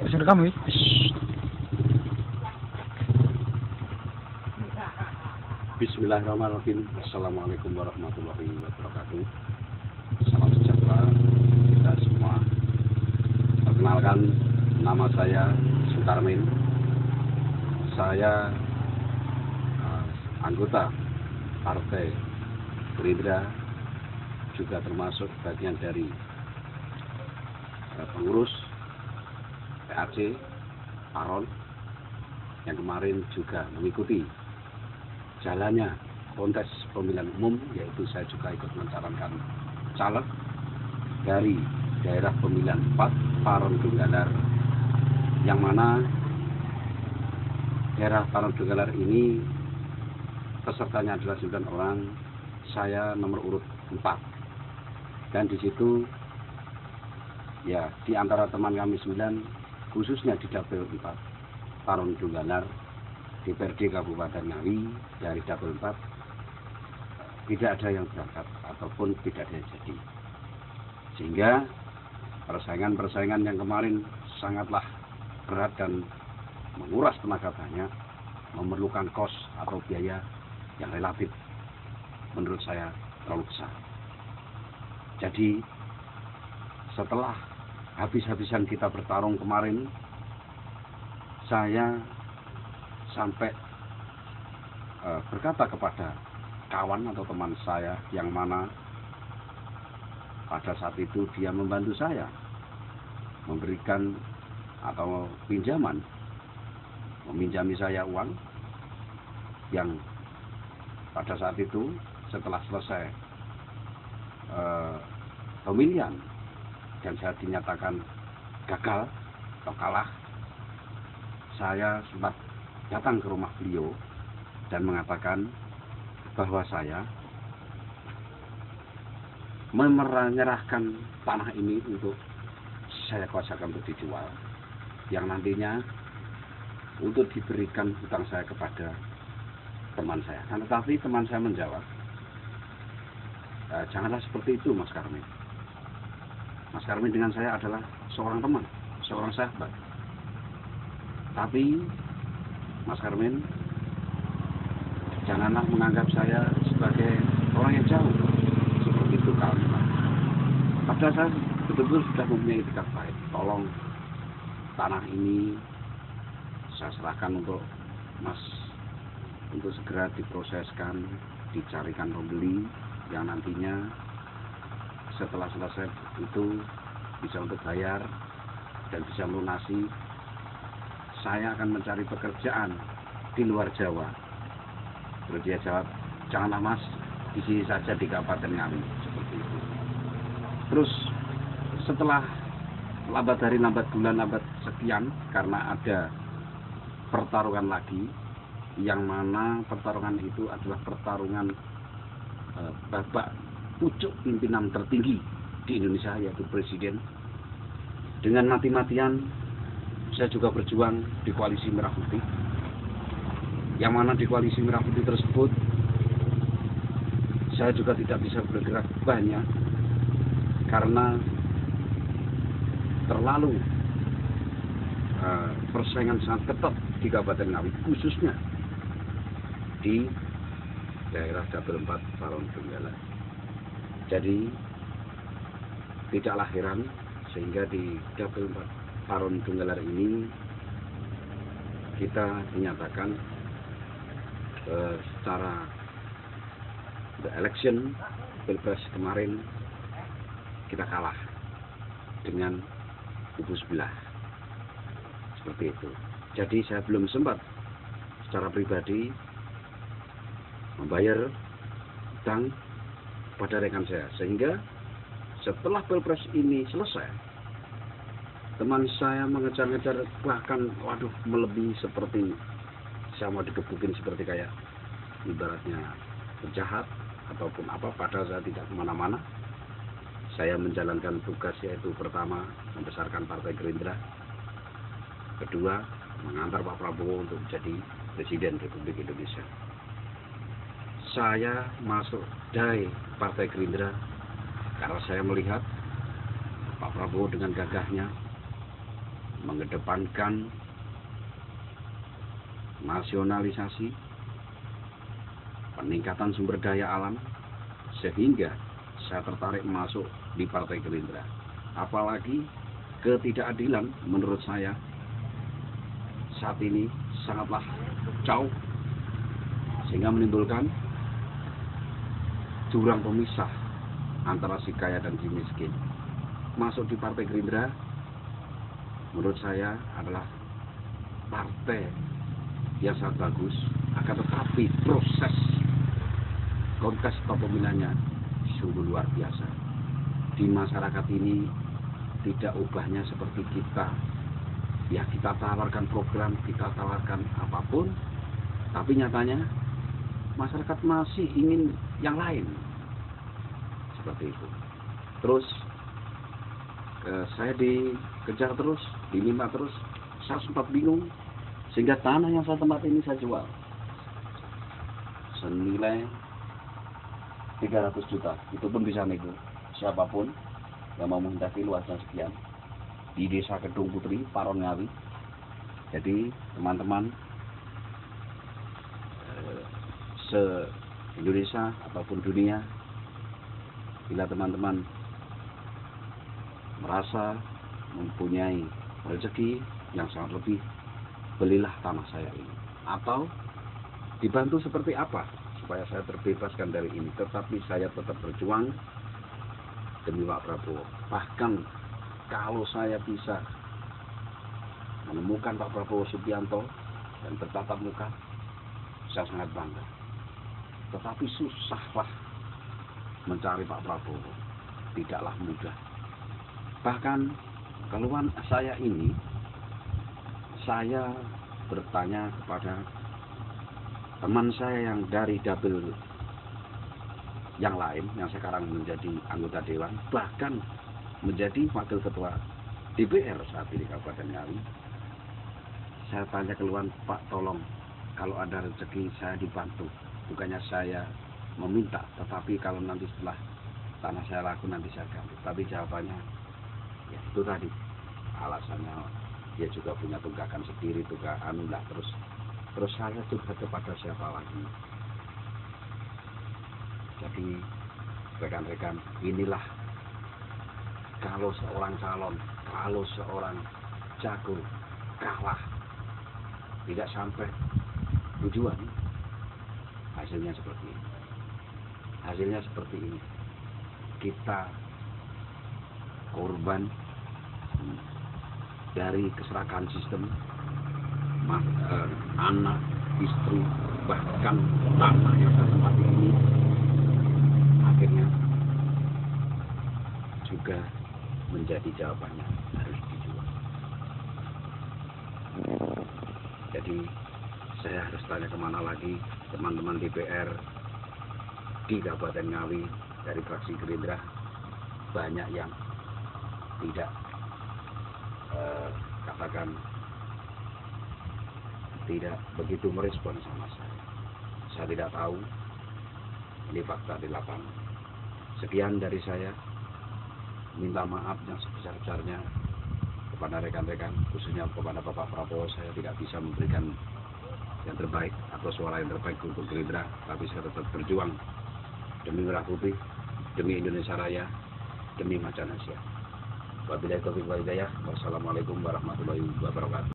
Bisa rekam ya? Bismillahirrahmanirrahim. Assalamualaikum warahmatullahi wabarakatuh. Salam sejahtera kita semua. Perkenalkan, nama saya Sukarmin. Saya anggota Partai Gerindra, juga termasuk bagian dari pengurus PAC Paron yang kemarin juga mengikuti jalannya kontes pemilihan umum, yaitu saya juga ikut mencalonkan caleg dari daerah pemilihan 4 Paron Donggala, yang mana daerah Paron Donggala ini pesertanya adalah 9 orang, saya nomor urut 4, dan di situ ya di antara teman kami 9, khususnya di dapil 4 Paron Donggala DPRD Kabupaten Ngawi, dari dapil 4 tidak ada yang berangkat ataupun tidak ada yang jadi, sehingga persaingan yang kemarin sangatlah berat dan menguras tenaga banyak, memerlukan kos atau biaya yang relatif menurut saya terlalu besar. Jadi setelah habis-habisan kita bertarung kemarin, saya sampai berkata kepada kawan atau teman saya yang mana pada saat itu dia membantu saya memberikan atau meminjami saya uang, yang pada saat itu setelah selesai pemilihan dan saya dinyatakan gagal atau kalah, saya sempat datang ke rumah beliau dan mengatakan bahwa saya menyerahkan tanah ini untuk saya kuasakan untuk dijual, yang nantinya untuk diberikan hutang saya kepada teman saya. Nah, tetapi teman saya menjawab, janganlah seperti itu Mas Karmin. Mas Karmin dengan saya adalah seorang teman, seorang sahabat. Tapi Mas Karmin, janganlah menganggap saya sebagai orang yang jauh seperti itu kawan. Padahal saya betul-betul sudah mempunyai etikat baik. Tolong tanah ini saya serahkan untuk Mas, untuk segera diproseskan, dicarikan pembeli yang nantinya setelah selesai itu bisa untuk bayar dan bisa melunasi. Saya akan mencari pekerjaan di luar Jawa. Terus dia jawab, janganlah Mas, di sini saja di Kabupaten Ngawi, seperti itu. Terus setelah lambat hari, lambat bulan, lambat sekian, karena ada pertarungan lagi, yang mana pertarungan itu adalah pertarungan babak pucuk pimpinan tertinggi di Indonesia, yaitu Presiden. Dengan mati-matian saya juga berjuang di Koalisi Merah Putih, yang mana di Koalisi Merah Putih tersebut saya juga tidak bisa bergerak banyak karena terlalu persaingan sangat ketat di Kabupaten Ngawi, khususnya di daerah dapil 4 Paron Donggala. Jadi tidaklah heran sehingga di dapil 4 Paron Donggala ini kita dinyatakan secara the election pilpres kemarin kita kalah dengan kubu sebelah, seperti itu. Jadi saya belum sempat secara pribadi membayar hutang pada rekan saya, sehingga setelah pilpres ini selesai, teman saya mengejar-ngejar, bahkan waduh melebihi, seperti saya mau digebukin, seperti kayak ibaratnya penjahat ataupun apa. Padahal saya tidak kemana-mana. Saya menjalankan tugas, yaitu pertama membesarkan Partai Gerindra, kedua mengantar Pak Prabowo untuk menjadi Presiden Republik Indonesia. Saya masuk dari Partai Gerindra karena saya melihat Pak Prabowo dengan gagahnya mengedepankan nasionalisasi, peningkatan sumber daya alam, sehingga saya tertarik masuk di Partai Gerindra. Apalagi ketidakadilan menurut saya saat ini sangatlah jauh, sehingga menimbulkan jurang pemisah antara si kaya dan si miskin. Masuk di Partai Gerindra menurut saya adalah partai yang sangat bagus, akan tetapi proses kontestan pemilihannya sungguh luar biasa. Di masyarakat ini tidak ubahnya seperti kita. Ya, kita tawarkan program, kita tawarkan apapun, tapi nyatanya masyarakat masih ingin yang lain. Seperti itu. Terus saya dikejar terus, diminta terus, saya sempat bingung, sehingga tanah yang saya tempat ini saya jual senilai 300 juta. Itu pun bisa nego siapapun yang mau menghendaki luasnya sekian, di Desa Kedung Putri, Paron Ngawi. Jadi teman-teman se-Indonesia ataupun dunia, bila teman-teman merasa mempunyai rezeki yang sangat lebih, belilah tanah saya ini. Atau dibantu seperti apa supaya saya terbebaskan dari ini, tetapi saya tetap berjuang demi Pak Prabowo. Bahkan kalau saya bisa menemukan Pak Prabowo Subianto dan bertatap muka, saya sangat bangga. Tetapi susahlah mencari Pak Prabowo, tidaklah mudah. Bahkan keluhan saya ini, saya bertanya kepada teman saya yang dari dapil yang lain, yang sekarang menjadi anggota dewan, bahkan menjadi wakil ketua DPR saat ini Kabupaten Ngawi. Saya tanya keluhan, Pak, tolong kalau ada rezeki saya dibantu. Bukannya saya meminta, tetapi kalau nanti setelah tanah saya laku nanti saya ganti. Tapi jawabannya ya itu tadi, alasannya dia juga punya tunggakan sendiri, tunggakan lah. Terus saya juga kepada siapa lagi? Jadi rekan-rekan, inilah kalau seorang calon, kalau seorang jago kalah, tidak sampai tujuan, hasilnya seperti ini. Hasilnya seperti ini. Kita korban dari keserakahan sistem, anak, istri, bahkan tanah yang saya tempati ini akhirnya juga menjadi jawabannya harus dijual. Jadi saya harus tanya kemana lagi teman-teman DPR di Kabupaten Ngawi dari fraksi Gerindra, banyak yang tidak katakan tidak begitu merespon sama saya. Saya tidak tahu, ini fakta di lapangan. Sekian dari saya, minta maaf yang sebesar-besarnya kepada rekan-rekan, khususnya kepada Bapak Prabowo. Saya tidak bisa memberikan yang terbaik atau suara yang terbaik untuk Gerindra, tapi saya tetap berjuang demi Merah Putih, demi Indonesia Raya, demi Macan Asia. Wabillahi taufiq wal hidayah. Wassalamualaikum warahmatullahi wabarakatuh.